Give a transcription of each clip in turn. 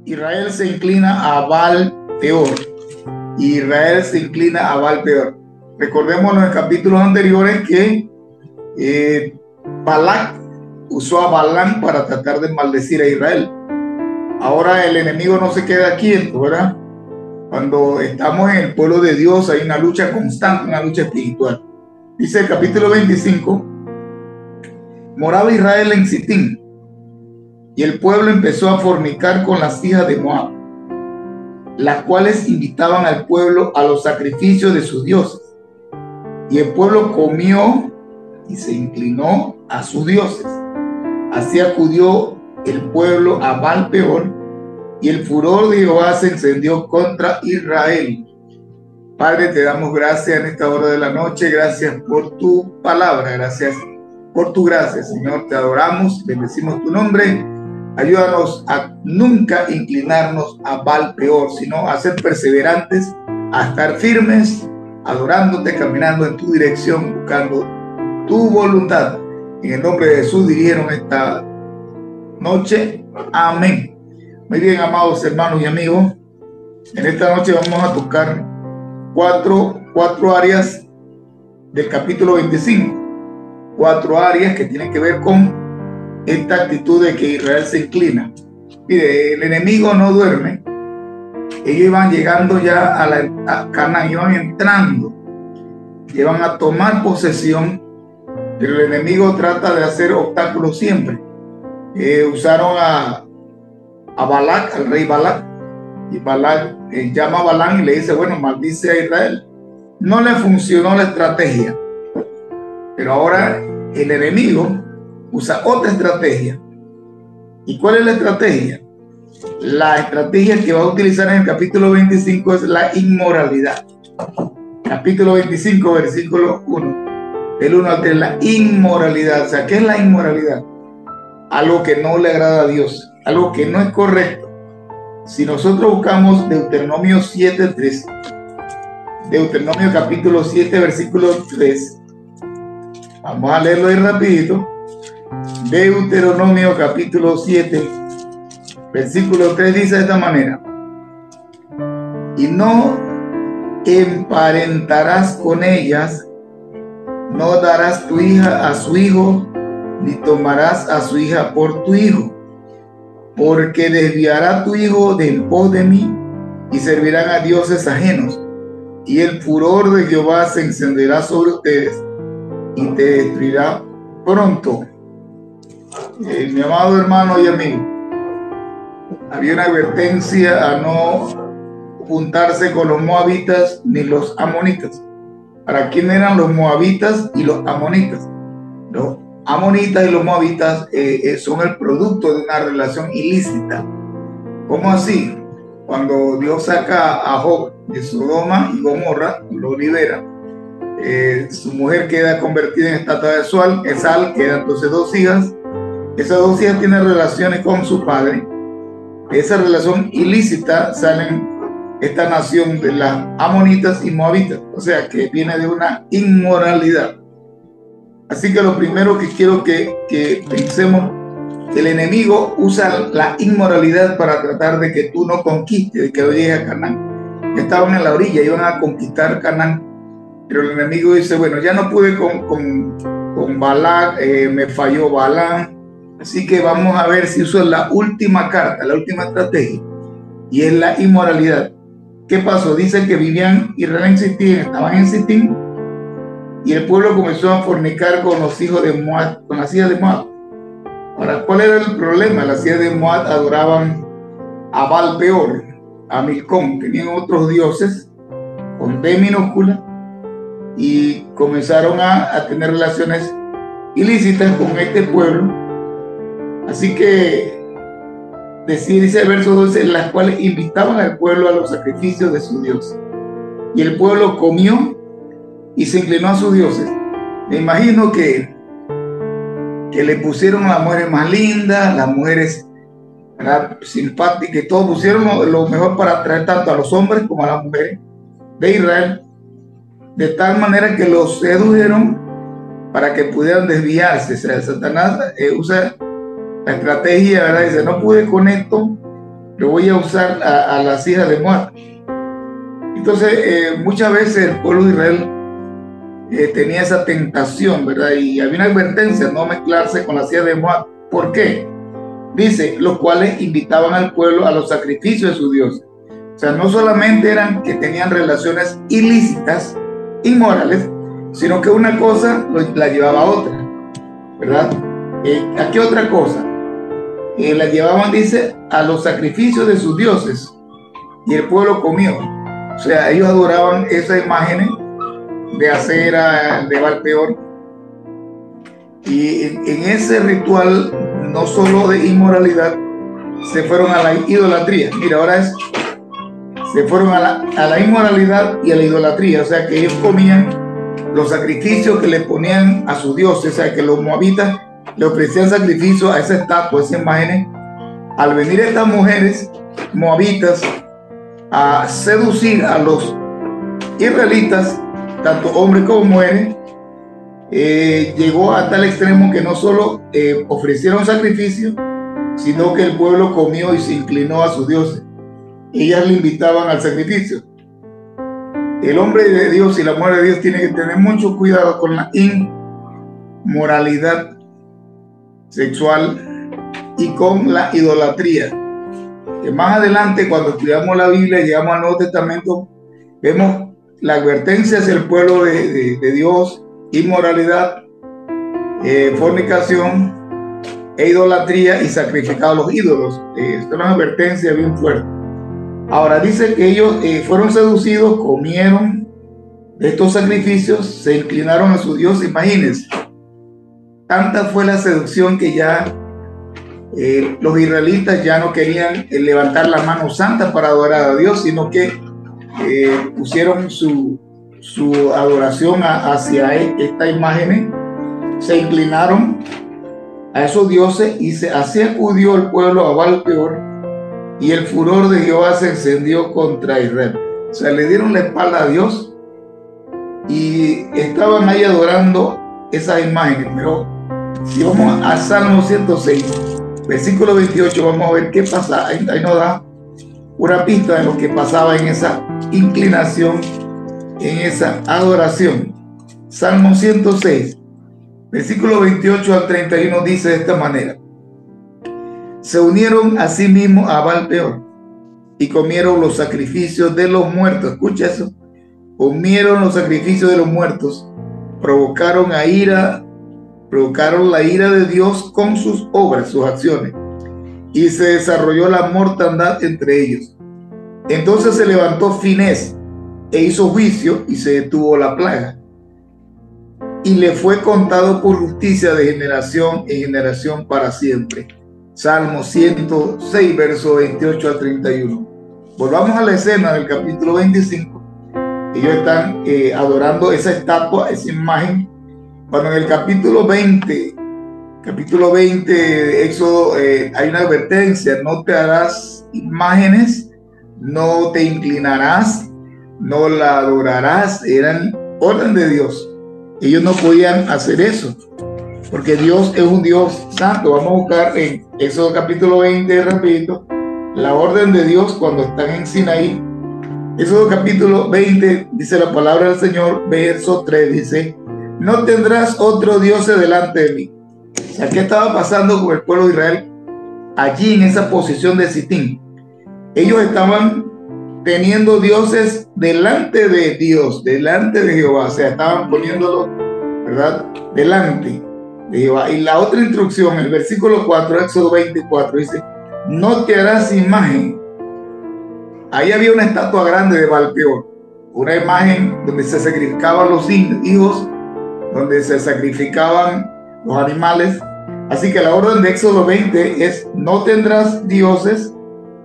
Israel se inclina a Baal Peor. Israel se inclina a Baal Peor. Recordemos en los capítulos anteriores que Balac usó a Balaam para tratar de maldecir a Israel. Ahora el enemigo no se queda quieto, ¿verdad? Cuando estamos en el pueblo de Dios hay una lucha constante, una lucha espiritual. Dice el capítulo 25, moraba Israel en Sitín, y el pueblo empezó a fornicar con las hijas de Moab, las cuales invitaban al pueblo a los sacrificios de sus dioses. Y el pueblo comió y se inclinó a sus dioses. Así acudió el pueblo a Baal Peor, y el furor de Jehová se encendió contra Israel. Padre, te damos gracias en esta hora de la noche. Gracias por tu palabra. Gracias por tu gracia, Señor. Te adoramos, bendecimos tu nombre. Ayúdanos a nunca inclinarnos a Baal Peor, sino a ser perseverantes, a estar firmes, adorándote, caminando en tu dirección, buscando tu voluntad. En el nombre de Jesús dirigieron esta noche. Amén. Muy bien, amados hermanos y amigos. En esta noche vamos a tocar cuatro áreas del capítulo 25. 4 áreas que tienen que ver con esta actitud de que Israel se inclina. Mire, el enemigo no duerme. Ellos iban llegando ya a Canaán, iban entrando, iban a tomar posesión, pero el enemigo trata de hacer obstáculos siempre. Usaron a Balac, al rey Balac, y Balac llama a Balaam y le dice, bueno, maldice a Israel. No le funcionó la estrategia, pero ahora el enemigo usa otra estrategia. ¿Y cuál es la estrategia? La estrategia que va a utilizar en el capítulo 25 es la inmoralidad. Capítulo 25, versículo 1, del 1 al 3, la inmoralidad. O sea, ¿qué es la inmoralidad? Algo que no le agrada a Dios, algo que no es correcto. Si nosotros buscamos Deuteronomio 7:3, Deuteronomio capítulo 7, versículo 3, vamos a leerlo ahí rapidito. Deuteronomio capítulo 7, versículo 3 dice de esta manera: y no emparentarás con ellas, no darás tu hija a su hijo, ni tomarás a su hija por tu hijo, porque desviará tu hijo de en pos de mí, y servirán a dioses ajenos, y el furor de Jehová se encenderá sobre ustedes, y te destruirá pronto. Mi amado hermano y amigo, había una advertencia a no juntarse con los moabitas ni los amonitas. ¿Para quién eran los moabitas y los amonitas? Los amonitas y los moabitas son el producto de una relación ilícita. ¿Cómo así? Cuando Dios saca a Job de Sodoma y Gomorra, lo libera, su mujer queda convertida en estatua de sal, quedan entonces 2 hijas. Esas 2 hijas tienen relaciones con su padre. De esa relación ilícita salen esta nación de las amonitas y moabitas, o sea que viene de una inmoralidad. Así que lo primero que quiero que pensemos, el enemigo usa la inmoralidad para tratar de que tú no conquistes, de que no llegues a Canaán. Estaban en la orilla, iban a conquistar Canaán, pero el enemigo dice, bueno, ya no pude con Balac, me falló Balaam, así que vamos a ver si uso la última carta, la última estrategia, y es la inmoralidad. ¿Qué pasó? Dicen que vivían Israel en Sitín, estaban en Sitín, y el pueblo comenzó a fornicar con los hijos de Moab, con las hijas de Moab. Ahora, ¿cuál era el problema? Las hijas de Moab adoraban a Baal Peor, a Milcom, tenían otros dioses con D minúscula, y comenzaron a tener relaciones ilícitas con este pueblo. Así que dice el verso 12, las cuales invitaban al pueblo a los sacrificios de sus dioses. Y el pueblo comió y se inclinó a sus dioses. Me imagino que le pusieron a las mujeres más lindas, las mujeres simpáticas, y todo pusieron lo mejor para atraer tanto a los hombres como a las mujeres de Israel, de tal manera que los sedujeron para que pudieran desviarse. O sea, Satanás usa la estrategia, ¿verdad? Dice, no pude con esto, lo voy a usar a las hijas de Moab. Entonces, muchas veces el pueblo de Israel tenía esa tentación, ¿verdad? Y había una advertencia, no mezclarse con las hijas de Moab. ¿Por qué? Dice, los cuales invitaban al pueblo a los sacrificios de sus dioses. O sea, no solamente eran que tenían relaciones ilícitas, inmorales, sino que una cosa la llevaba a otra, ¿verdad? ¿A qué otra cosa? La llevaban, dice, a los sacrificios de sus dioses, y el pueblo comió. O sea, ellos adoraban esas imágenes de acera, de Baal-peor, y en ese ritual, no solo de inmoralidad, se fueron a la idolatría. Mira, ahora se fueron a la inmoralidad y a la idolatría. O sea, que ellos comían los sacrificios que le ponían a sus dioses. O sea, que los moabitas le ofrecían sacrificio a esa estatua, a esas imágenes. Al venir estas mujeres moabitas a seducir a los israelitas, tanto hombres como mujeres, llegó a tal extremo que no solo ofrecieron sacrificio, sino que el pueblo comió y se inclinó a sus dioses. Ellas le invitaban al sacrificio. El hombre de Dios y la mujer de Dios tienen que tener mucho cuidado con la inmoralidad sexual y con la idolatría. Que más adelante, cuando estudiamos la Biblia, llegamos al Nuevo Testamento, vemos la advertencia hacia el pueblo de Dios: inmoralidad, fornicación e idolatría y sacrificado a los ídolos. Esta es una advertencia bien fuerte. Ahora dice que ellos fueron seducidos, comieron de estos sacrificios, se inclinaron a su Dios. Imagínense, tanta fue la seducción que ya los israelitas ya no querían levantar la mano santa para adorar a Dios, sino que pusieron su adoración hacia esta imagen, se inclinaron a esos dioses y así acudió el pueblo a Baal-peor, y el furor de Jehová se encendió contra Israel. O sea, le dieron la espalda a Dios y estaban ahí adorando esas imágenes. Pero si vamos a Salmo 106, versículo 28, vamos a ver qué pasa. Ahí nos da una pista de lo que pasaba en esa inclinación, en esa adoración. Salmo 106, versículo 28 al 31 dice de esta manera: se unieron a sí mismos a Baal-peor y comieron los sacrificios de los muertos. Escucha eso. Comieron los sacrificios de los muertos, provocaron la ira de Dios con sus obras, sus acciones, y se desarrolló la mortandad entre ellos. Entonces se levantó Finés e hizo juicio, y se detuvo la plaga, y le fue contado por justicia de generación en generación para siempre. Salmo 106, verso 28 a 31. Volvamos a la escena del capítulo 25. Ellos están adorando esa estatua, esa imagen, cuando en el capítulo 20 de Éxodo hay una advertencia: no te harás imágenes, no te inclinarás, no la adorarás. Eran orden de Dios. Ellos no podían hacer eso, porque Dios es un Dios santo. Vamos a buscar en Éxodo capítulo 20, rapidito, la orden de Dios cuando están en Sinaí. Éxodo capítulo 20, dice la palabra del Señor, verso 3, dice: no tendrás otro Dios delante de mí. O sea, ¿qué estaba pasando con el pueblo de Israel allí en esa posición de Sitín? Ellos estaban teniendo dioses delante de Dios, delante de Jehová. O sea, estaban poniéndolo, ¿verdad?, delante de Jehová. Y la otra instrucción, el versículo 4, Éxodo 24, dice: no te harás imagen. Ahí había una estatua grande de Baal-peor, una imagen donde se sacrificaban los hijos, donde se sacrificaban los animales. Así que la orden de Éxodo 20 es: no tendrás dioses,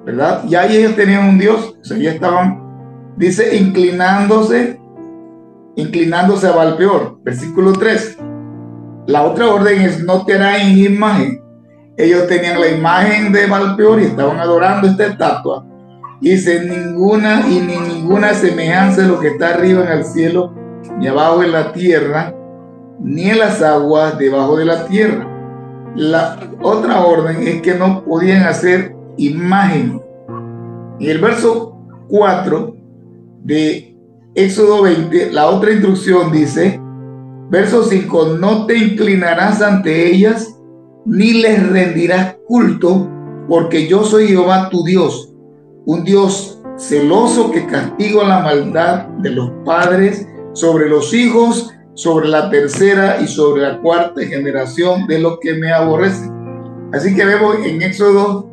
¿verdad? Y ahí ellos tenían un Dios. O sea, ya estaban, dice, inclinándose a Baal-peor. Versículo 3. La otra orden es: no te harás imagen. Ellos tenían la imagen de Baal-peor y estaban adorando esta estatua. Y dice: ninguna semejanza de lo que está arriba en el cielo, ni abajo en la tierra, ni en las aguas debajo de la tierra. La otra orden es que no podían hacer imagen. En el verso 4 de Éxodo 20, la otra instrucción dice, verso 5, no te inclinarás ante ellas, ni les rendirás culto, porque yo soy Jehová tu Dios, un Dios celoso que castigo la maldad de los padres sobre los hijos, sobre la tercera y sobre la cuarta generación de los que me aborrecen. Así que vemos en Éxodo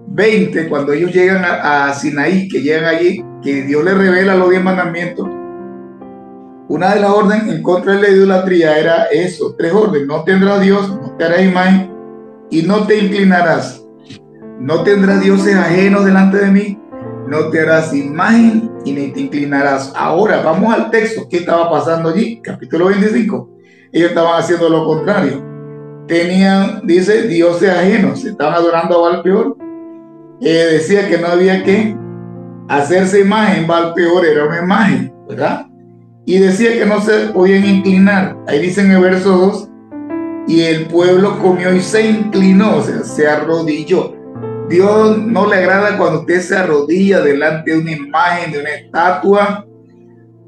20, cuando ellos llegan a Sinaí, que llegan allí, que Dios les revela los 10 mandamientos. Una de las órdenes en contra de la idolatría era eso, 3 órdenes: no tendrás Dios, no te harás imagen y no te inclinarás. No tendrás dioses ajenos delante de mí, no te harás imagen y ni te inclinarás. Ahora vamos al texto. ¿Qué estaba pasando allí? Capítulo 25. Ellos estaban haciendo lo contrario. Tenían, dice, dioses ajenos. Se estaban adorando a Baal Peor. Decía que no había que hacerse imagen. Baal Peor era una imagen, ¿verdad? Y decía que no se podían inclinar. Ahí dice en el verso 2, y el pueblo comió y se inclinó, o sea, se arrodilló. Dios no le agrada cuando usted se arrodilla delante de una imagen, de una estatua.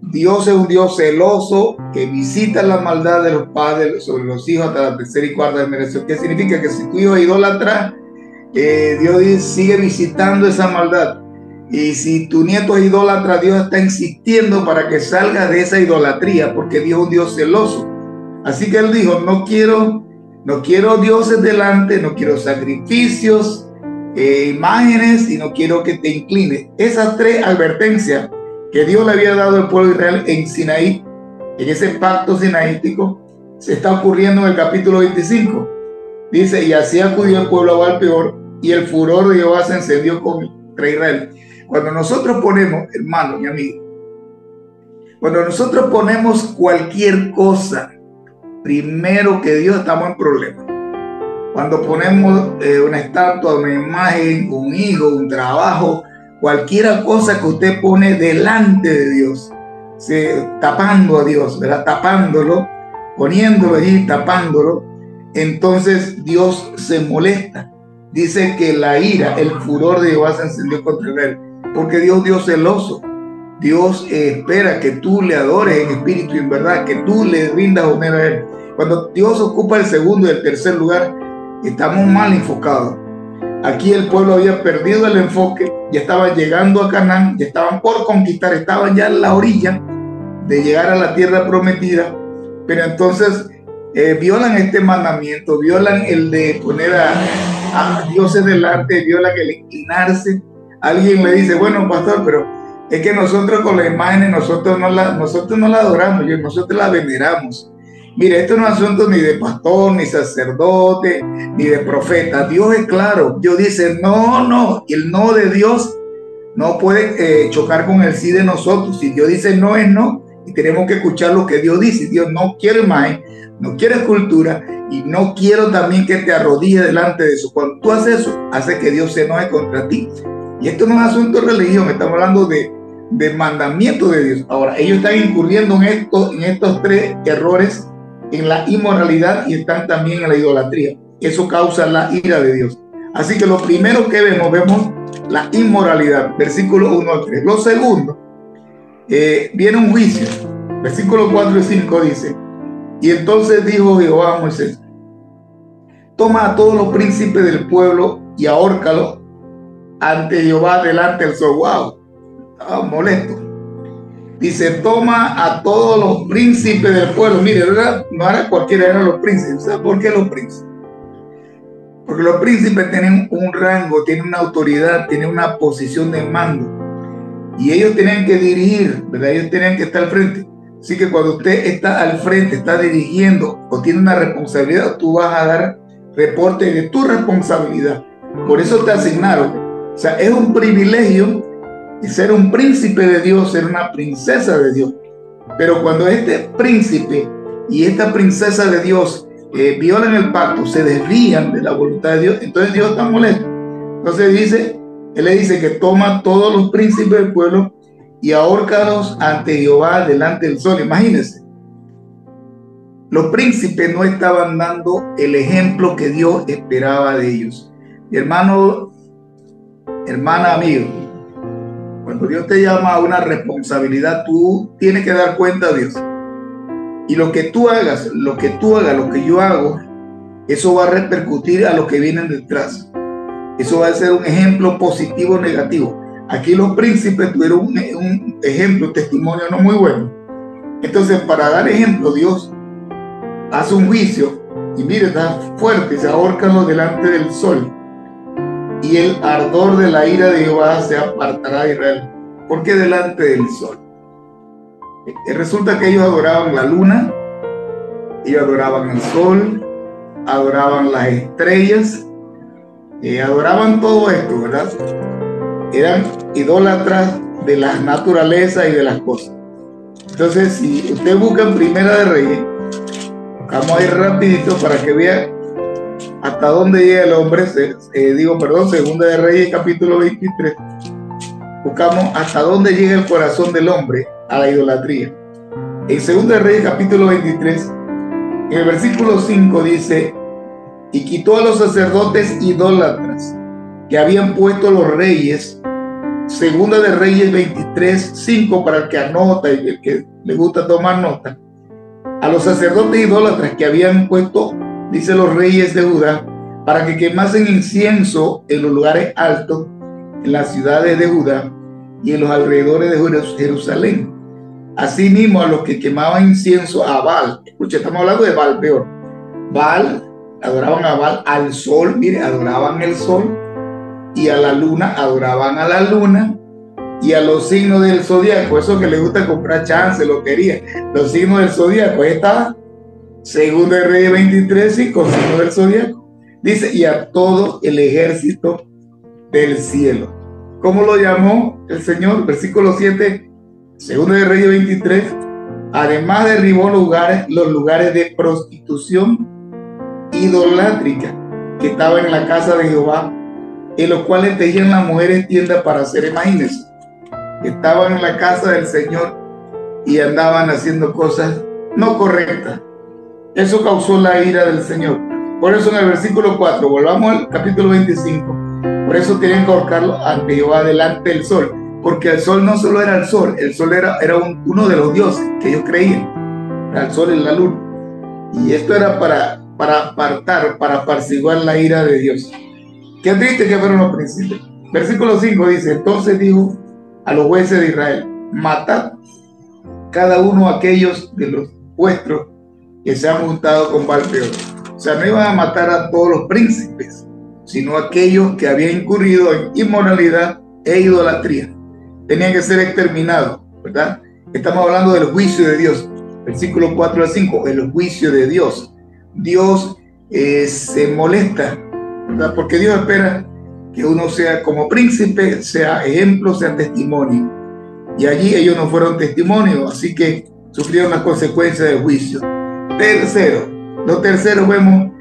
Dios es un Dios celoso que visita la maldad de los padres sobre los hijos hasta la tercera y cuarta generación. ¿Qué significa? Que si tu hijo es idólatra, Dios sigue visitando esa maldad. Y si tu nieto es idólatra, Dios está insistiendo para que salga de esa idolatría, porque Dios es un Dios celoso. Así que él dijo, no quiero dioses delante, no quiero sacrificios, imágenes, y no quiero que te inclines. Esas 3 advertencias que Dios le había dado al pueblo de Israel en Sinaí, en ese pacto sinaítico, se está ocurriendo en el capítulo 25. Dice, y así acudió el pueblo a Baal Peor, y el furor de Jehová se encendió contra Israel. Cuando nosotros ponemos, hermano y amigo, cuando nosotros ponemos cualquier cosa primero que Dios, estamos en problemas. Cuando ponemos una estatua, una imagen, un hijo, un trabajo, cualquier cosa que usted pone delante de Dios, tapando a Dios, ¿verdad? Tapándolo, poniéndolo allí, tapándolo, entonces Dios se molesta. Dice que la ira, el furor de Jehová se encendió contra él, porque Dios es Dios celoso. Dios espera que tú le adores en espíritu y en verdad, que tú le rindas honor a él. Cuando Dios ocupa el segundo y el tercer lugar, estamos mal enfocados. Aquí el pueblo había perdido el enfoque, ya estaban llegando a Canaán, ya estaban por conquistar, estaban ya en la orilla de llegar a la tierra prometida, pero entonces violan este mandamiento, violan el de poner a dioses delante, violan el inclinarse. Alguien le dice, bueno, pastor, pero es que nosotros con las imágenes, nosotros no la adoramos, nosotros la veneramos. Mire, esto no es asunto ni de pastor, ni sacerdote, ni de profeta. Dios es claro. Dios dice no. Y el no de Dios no puede chocar con el sí de nosotros. Si Dios dice no, es no. Y tenemos que escuchar lo que Dios dice. Dios no quiere imagen, no quiere escultura, y no quiero también que te arrodilles delante de eso. Cuando tú haces eso, hace que Dios se enoje contra ti. Y esto no es asunto de religión, estamos hablando de mandamiento de Dios. Ahora, ellos están incurriendo en estos 3 errores, en la inmoralidad, y están también en la idolatría. Eso causa la ira de Dios. Así que lo primero que vemos la inmoralidad, versículo 1 al 3. Lo segundo, viene un juicio. Versículo 4 y 5 dice, y entonces dijo Jehová a Moisés, toma a todos los príncipes del pueblo y ahórcalos ante Jehová delante del sol. Wow, estaba molesto. Dice, toma a todos los príncipes del pueblo. Mire, no era cualquiera, eran los príncipes. ¿Sabe por qué los príncipes? Porque los príncipes tienen un rango, tienen una autoridad, tienen una posición de mando. Y ellos tienen que dirigir, ¿verdad? Ellos tienen que estar al frente. Así que cuando usted está al frente, está dirigiendo o tiene una responsabilidad, tú vas a dar reporte de tu responsabilidad. Por eso te asignaron. O sea, es un privilegio ser un príncipe de Dios, ser una princesa de Dios. Pero cuando este príncipe y esta princesa de Dios violan el pacto, se desvían de la voluntad de Dios, entonces Dios está molesto. Entonces él le dice que toma todos los príncipes del pueblo y ahórcalos ante Jehová delante del sol. Imagínense, los príncipes no estaban dando el ejemplo que Dios esperaba de ellos. Mi hermano, hermana, amigo, Cuando Dios te llama a una responsabilidad, tú tienes que dar cuenta a Dios. Y lo que tú hagas, lo que yo hago, eso va a repercutir a los que vienen detrás. Eso va a ser un ejemplo positivo o negativo. Aquí los príncipes tuvieron un ejemplo, un testimonio no muy bueno. Entonces, para dar ejemplo, Dios hace un juicio y mire, está fuerte, se ahorcan delante del sol. Y el ardor de la ira de Jehová se apartará de Israel. ¿Por qué delante del sol? Resulta que ellos adoraban la luna, ellos adoraban el sol, adoraban las estrellas, adoraban todo esto, ¿verdad? Eran idólatras de la naturaleza y de las cosas. Entonces, si usted busca en Primera de Reyes, vamos a ir rapidito para que vea hasta dónde llega el hombre. Segunda de Reyes, capítulo 23. Buscamos hasta dónde llega el corazón del hombre a la idolatría. En Segunda de Reyes, capítulo 23, en el versículo 5 dice: y quitó a los sacerdotes idólatras que habían puesto los reyes. Segunda de Reyes 23, 5, para el que anota y el que le gusta tomar nota. A los sacerdotes idólatras que habían puesto, dice, los reyes de Judá, para que quemasen incienso en los lugares altos, en las ciudades de Judá y en los alrededores de Jerusalén. Asimismo, a los que quemaban incienso a Baal. Escucha, estamos hablando de Baal, peor. Baal, adoraban a Baal, al sol, mire, adoraban el sol, y a la luna, adoraban a la luna, y a los signos del zodiaco, eso que le gusta comprar chance, lotería, los signos del zodiaco. Ahí está, Segunda de Reyes 23, y con signos del zodiaco. Dice, y a todo el ejército del cielo. ¿Cómo lo llamó el Señor? Versículo 7, Segunda de Reyes 23. Además derribó los lugares de prostitución idolátrica que estaban en la casa de Jehová, en los cuales tejían las mujeres tiendas para hacer, imagínense, estaban en la casa del Señor y andaban haciendo cosas no correctas. Eso causó la ira del Señor. Por eso en el versículo 4, volvamos al capítulo 25, por eso tenían que ahorcarlo ante Jehová delante del sol, porque el sol no solo era el sol era uno de los dioses que ellos creían, era el sol y la luna, y esto era para apartar, para apaciguar la ira de Dios. Qué triste que fueron los príncipes. Versículo 5 dice: entonces dijo a los jueces de Israel: matad cada uno aquellos de los vuestros que se han juntado con Baal-peor. O sea, no iban a matar a todos los príncipes, sino a aquellos que habían incurrido en inmoralidad e idolatría. Tenían que ser exterminados, ¿verdad? Estamos hablando del juicio de Dios. Versículo 4 al 5, el juicio de Dios. Dios se molesta, ¿verdad? Porque Dios espera que uno sea como príncipe, sea ejemplo, sea testimonio. Y allí ellos no fueron testimonio, así que sufrieron las consecuencias del juicio. Tercero, vemos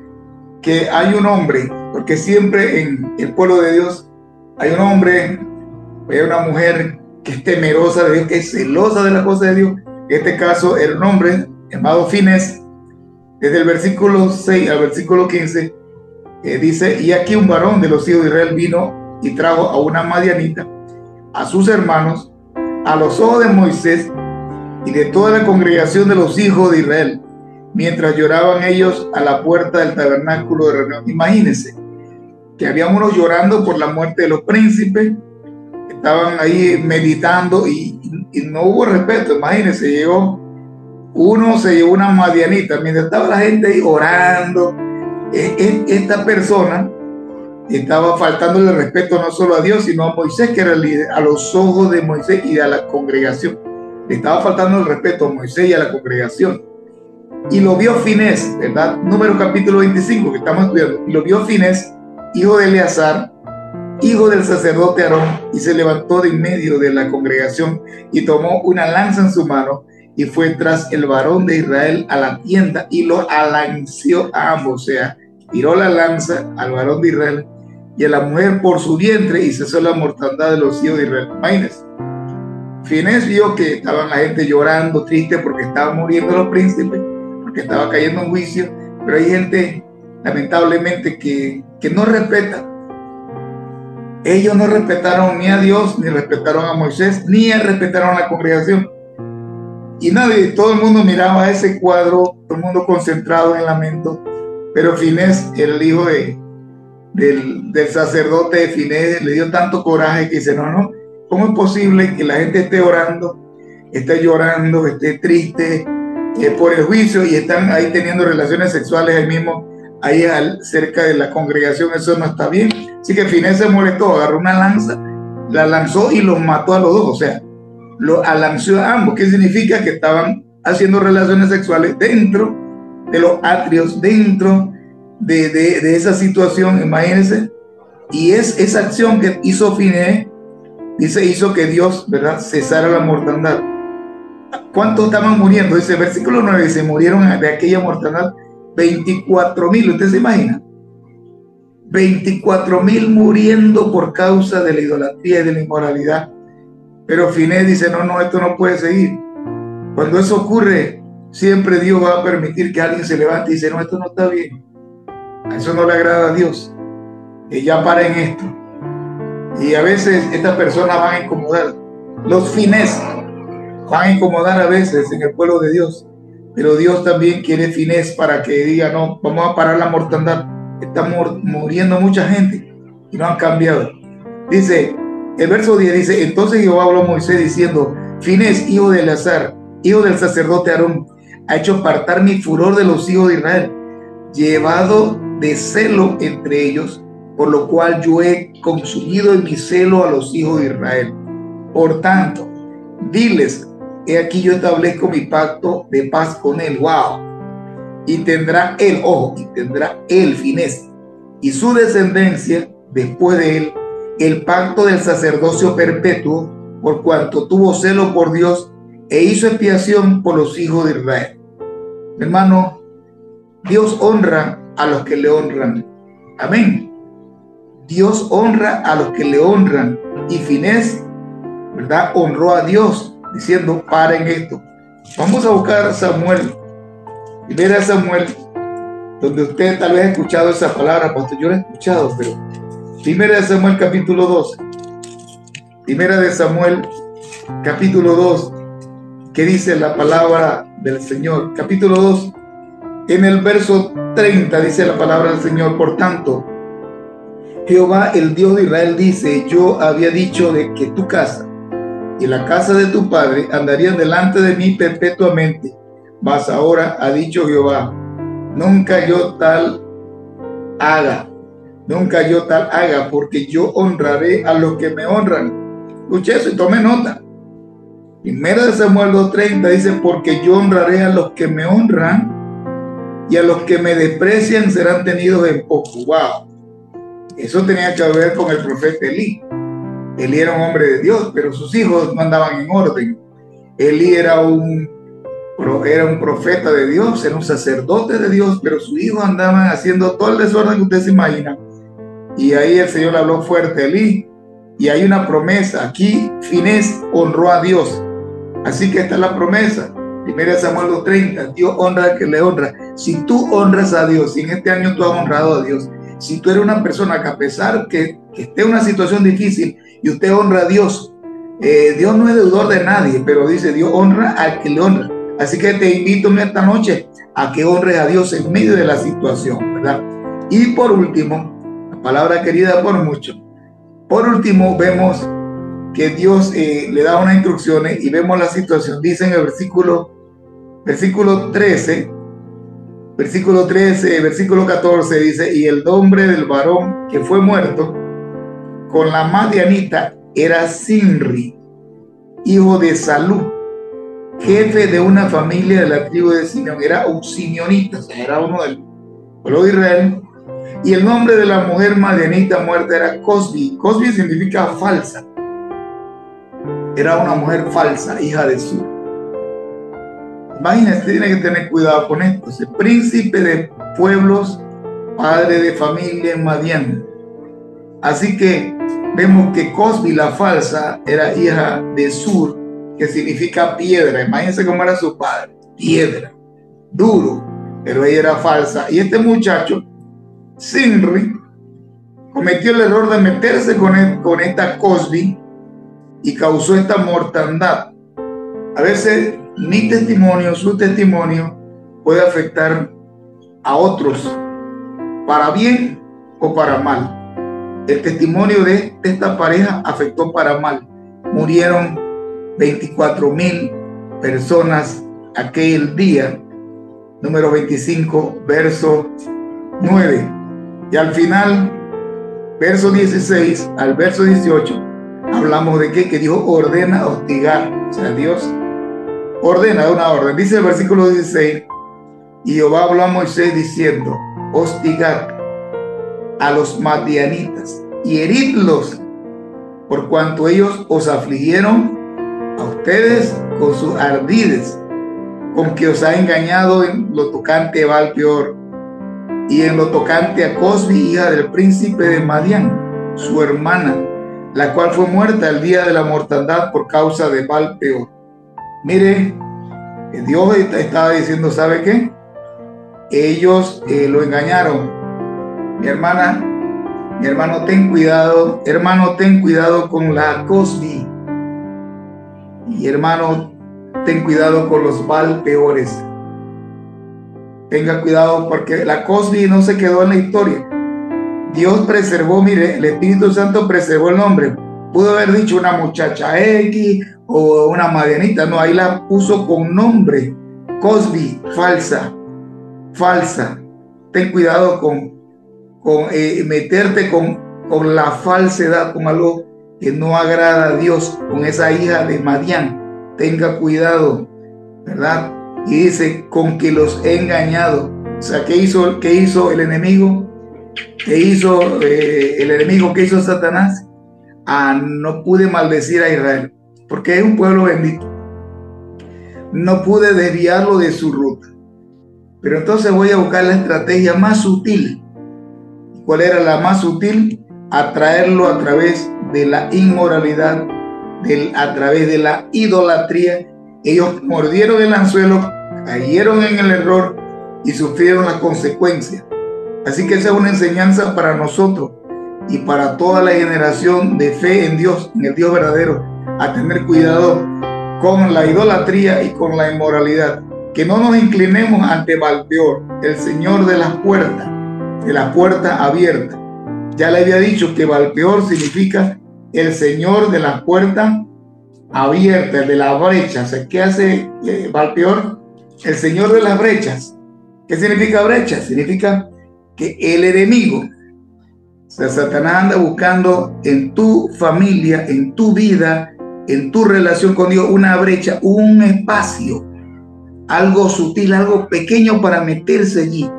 que hay un hombre, porque siempre en el pueblo de Dios hay un hombre, hay una mujer que es temerosa de Dios, que es celosa de las cosas de Dios. En este caso era un hombre llamado Finés. Desde el versículo 6 al versículo 15 dice: y aquí un varón de los hijos de Israel vino y trajo a una madianita a sus hermanos a los ojos de Moisés y de toda la congregación de los hijos de Israel, mientras lloraban ellos a la puerta del tabernáculo de reunión. Imagínense que había unos llorando por la muerte de los príncipes, estaban ahí meditando y no hubo respeto. Imagínense, uno se llevó una madianita, mientras estaba la gente ahí orando. Esta persona estaba faltándole el respeto no solo a Dios, sino a Moisés, que era el líder, a los ojos de Moisés y a la congregación. Le estaba faltando el respeto a Moisés y a la congregación. Y lo vio Finés, ¿verdad? Número capítulo 25 que estamos estudiando. Y lo vio Finés, hijo de Eleazar, hijo del sacerdote Aarón, y se levantó de en medio de la congregación y tomó una lanza en su mano y fue tras el varón de Israel a la tienda y lo alanceó a ambos. O sea, tiró la lanza al varón de Israel y a la mujer por su vientre y cesó la mortandad de los hijos de Israel. Imagínense. Finés vio que estaban la gente llorando, triste porque estaban muriendo los príncipes, porque estaba cayendo un juicio, pero hay gente lamentablemente que no respeta Ellos no respetaron ni a Dios, ni respetaron a Moisés, ni respetaron a la congregación. Y nadie, todo el mundo miraba ese cuadro, todo el mundo concentrado en lamento. Pero Finés, el hijo del sacerdote de Finés, le dio tanto coraje que dice, no, ¿cómo es posible que la gente esté orando, esté llorando, esté triste por el juicio y están ahí teniendo relaciones sexuales ahí mismo, ahí cerca de la congregación? Eso no está bien. Así que Finés se molestó, agarró una lanza, la lanzó y los mató a los dos, o sea, lo alanzó a ambos. ¿Qué significa? Que estaban haciendo relaciones sexuales dentro de los atrios, dentro de esa situación, imagínense. Y esa acción que hizo Finés, dice, hizo que Dios, ¿verdad?, cesara la mortandad. ¿Cuántos estaban muriendo? Dice, versículo 9, se murieron de aquella mortandad 24,000. ¿Usted se imagina? 24,000 muriendo por causa de la idolatría y de la inmoralidad. Pero Finés dice, no, esto no puede seguir. Cuando eso ocurre, siempre Dios va a permitir que alguien se levante y dice, no, esto no está bien. A eso no le agrada a Dios. Que ya paren esto. Y a veces estas personas van a incomodar. Los Finés van a incomodar a veces en el pueblo de Dios. Pero Dios también quiere Finés para que diga, no, vamos a parar la mortandad. Está muriendo mucha gente y no han cambiado. Dice, el verso 10 dice, entonces Jehová habló a Moisés diciendo, Finés, hijo de Eleazar, hijo del sacerdote Aarón, ha hecho apartar mi furor de los hijos de Israel, llevado de celo entre ellos, por lo cual yo he consumido en mi celo a los hijos de Israel. Por tanto, diles, he aquí yo establezco mi pacto de paz con él. ¡Wow! Y tendrá él, ojo, y tendrá él, Finés, y su descendencia después de él, el pacto del sacerdocio perpetuo, por cuanto tuvo celo por Dios e hizo expiación por los hijos de Israel. Hermano, Dios honra a los que le honran. Amén. Dios honra a los que le honran. Y Finés, ¿verdad?, honró a Dios diciendo, paren esto. Vamos a buscar Samuel. Primera Samuel, donde usted tal vez ha escuchado esa palabra, pastor. Yo la he escuchado, pero Primera de Samuel capítulo 2. Primera de Samuel capítulo 2. ¿Qué dice la palabra del Señor? Capítulo 2, en el verso 30 dice la palabra del Señor, por tanto, Jehová, el Dios de Israel, dice, yo había dicho de que tu casa y la casa de tu padre andarían delante de mí perpetuamente, mas ahora ha dicho Jehová, nunca yo tal haga, porque yo honraré a los que me honran. Escuche eso y tome nota. Primera de Samuel 2:30 dice, porque yo honraré a los que me honran y a los que me desprecian serán tenidos en poco. Wow. Eso tenía que ver con el profeta Elí. Elí era un hombre de Dios, pero sus hijos no andaban en orden. Elí era un profeta de Dios, era un sacerdote de Dios, pero sus hijos andaban haciendo todo el desorden que usted se imagina. Y ahí el Señor habló fuerte a Elí. Y hay una promesa. Aquí Finés honró a Dios. Así que esta es la promesa. Primera Samuel 2:30. Dios honra al que le honra. Si tú honras a Dios, si en este año tú has honrado a Dios, si tú eres una persona que a pesar que esté en una situación difícil y usted honra a Dios, Dios no es deudor de nadie, pero dice Dios honra al que le honra. Así que te invito en esta noche a que honres a Dios en medio de la situación, ¿verdad? Y por último, la palabra querida por muchos. Por último, vemos que Dios le da unas instrucciones y vemos la situación. Dice en el versículo 13, versículo 14, dice, y el nombre del varón que fue muerto con la madianita era Sinri, hijo de Salú, jefe de una familia de la tribu de Simeón. Era un simeonita, o sea, era uno del pueblo de Israel. Y el nombre de la mujer madianita muerta era Cosbi. Cosbi significa falsa. Era una mujer falsa, hija de Sur. Imagínense, tiene que tener cuidado con esto. Ese príncipe de pueblos, padre de familia en Madián. Así que vemos que Cosbi, la falsa, era hija de Sur, que significa piedra. Imagínense cómo era su padre, piedra, duro, pero ella era falsa. Y este muchacho, Sinri, cometió el error de meterse con esta Cozbi y causó esta mortandad. A veces mi testimonio, su testimonio puede afectar a otros para bien o para mal. El testimonio de esta pareja afectó para mal. Murieron 24,000 personas aquel día. Número 25, verso 9. Y al final, verso 16 al verso 18, hablamos de que Dios ordena hostigar. O sea, Dios ordena una orden. Dice el versículo 16, y Jehová habló a Moisés diciendo, hostigad a los madianitas y heridlos, por cuanto ellos os afligieron a ustedes con sus ardides, con que os ha engañado en lo tocante a Baal-peor y en lo tocante a Cozbi, hija del príncipe de Madián, su hermana, la cual fue muerta el día de la mortandad por causa de Baal-peor. Mire, Dios estaba diciendo, ¿sabe qué? Ellos lo engañaron. Mi hermano, ten cuidado. Hermano, ten cuidado con la Cozbi. Y hermano, ten cuidado con los Baal-peores. Tenga cuidado porque la Cozbi no se quedó en la historia. Dios preservó, mire, el Espíritu Santo preservó el nombre. Pudo haber dicho una muchacha X o una madianita. No, ahí la puso con nombre. Cozbi, falsa. Ten cuidado con meterte con la falsedad, con algo que no agrada a Dios, con esa hija de Madián. Tenga cuidado, ¿verdad? Y dice, con que los he engañado. O sea, ¿qué hizo el enemigo? ¿Qué hizo el enemigo? ¿Qué hizo Satanás? No pude maldecir a Israel, porque es un pueblo bendito. No pude desviarlo de su ruta. Pero entonces voy a buscar la estrategia más sutil. ¿Cuál era la más sutil? Atraerlo a través de la inmoralidad, a través de la idolatría. Ellos mordieron el anzuelo, cayeron en el error y sufrieron las consecuencias. Así que esa es una enseñanza para nosotros y para toda la generación de fe en Dios, en el Dios verdadero, a tener cuidado con la idolatría y con la inmoralidad. Que no nos inclinemos ante Baal-peor, el señor de las puertas, de la puerta abierta. Ya le había dicho que Baal-peor significa el señor de las puertas abiertas, de la brecha. O sea, ¿qué hace Baal-peor? El señor de las brechas. ¿Qué significa brecha? Significa que el enemigo, o sea, Satanás anda buscando en tu familia, en tu vida, en tu relación con Dios, una brecha, un espacio, algo sutil, algo pequeño para meterse allí,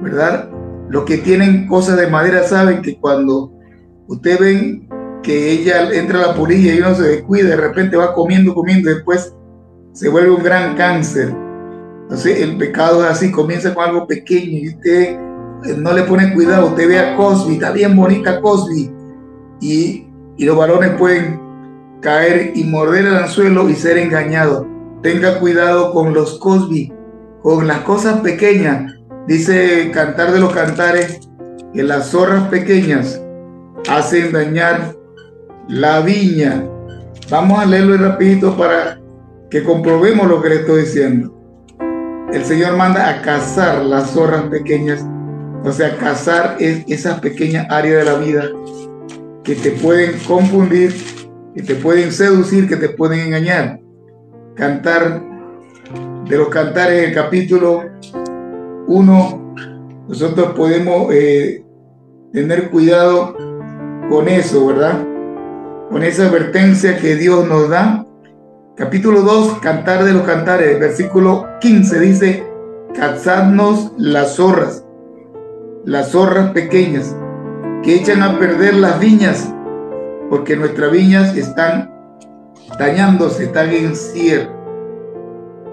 ¿verdad? Los que tienen cosas de madera saben que cuando ustedes ven que ella entra a la polilla y uno se descuida, de repente va comiendo, y después se vuelve un gran cáncer. Entonces el pecado es así, comienza con algo pequeño y usted no le pone cuidado. Usted ve a Cozbi, está bien bonita Cozbi, y los varones pueden caer y morder el anzuelo y ser engañados. Tenga cuidado con los Cozbi, con las cosas pequeñas. Dice Cantar de los Cantares que las zorras pequeñas hacen dañar la viña. Vamos a leerlo rapidito para que comprobemos lo que le estoy diciendo. El Señor manda a cazar las zorras pequeñas. O sea, cazar es esas pequeñas áreas de la vida que te pueden confundir, que te pueden seducir, que te pueden engañar. Cantar de los Cantares, el capítulo 1, nosotros podemos tener cuidado con eso, ¿verdad? Con esa advertencia que Dios nos da. Capítulo 2, Cantar de los Cantares, versículo 15, dice, cazadnos las zorras pequeñas, que echan a perder las viñas, porque nuestras viñas están dañándose, están en cierre.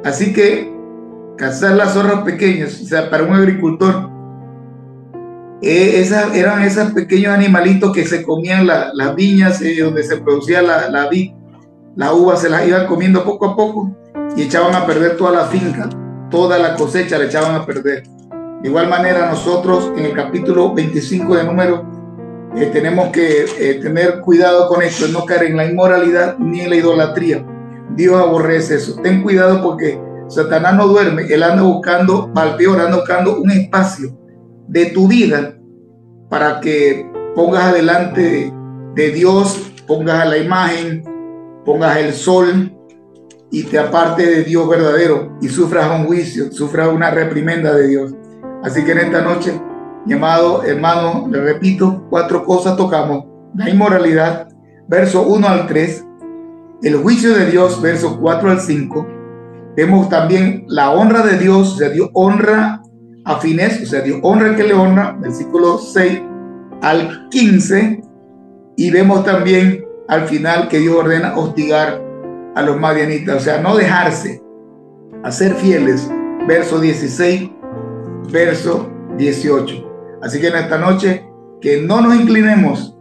Así que cazar las zorras pequeñas, o sea, para un agricultor, eran esos pequeños animalitos que se comían las viñas donde se producía la vid. La uva se las iban comiendo poco a poco y echaban a perder toda la finca, toda la cosecha la echaban a perder. De igual manera nosotros en el capítulo 25 de Números tenemos que tener cuidado con esto, no caer en la inmoralidad ni en la idolatría. Dios aborrece eso. Ten cuidado porque Satanás no duerme, él anda buscando, Balpeor anda buscando un espacio de tu vida para que pongas adelante de Dios, pongas a la imagen, pongas el sol y te aparte de Dios verdadero y sufras un juicio, sufras una reprimenda de Dios. Así que en esta noche, mi amado hermano, le repito, 4 cosas tocamos: la inmoralidad, verso 1 al 3, el juicio de Dios, verso 4 al 5. Vemos también la honra de Dios, o sea, Dios honra a Finés, o sea, Dios honra al que le honra, versículo 6 al 15. Y vemos también al final que Dios ordena hostigar a los madianitas, o sea, no dejarse, a ser fieles, verso 16, verso 18. Así que en esta noche, que no nos inclinemos,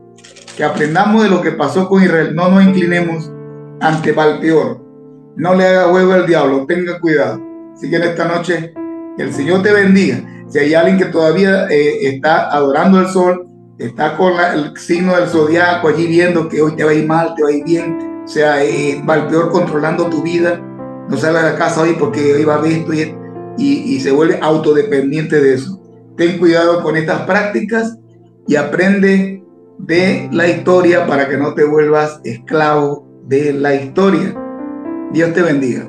que aprendamos de lo que pasó con Israel, no nos inclinemos ante Balpeor, no le haga juego al diablo, tenga cuidado. Así que en esta noche, que el Señor te bendiga. Si hay alguien que todavía está adorando el sol, está con el signo del zodiaco allí viendo que hoy te va a ir mal, te va a ir bien, o sea, Balpeor controlando tu vida, no sales de la casa hoy porque hoy va a ver esto y se vuelve autodependiente de eso. Ten cuidado con estas prácticas y aprende de la historia para que no te vuelvas esclavo de la historia. Dios te bendiga.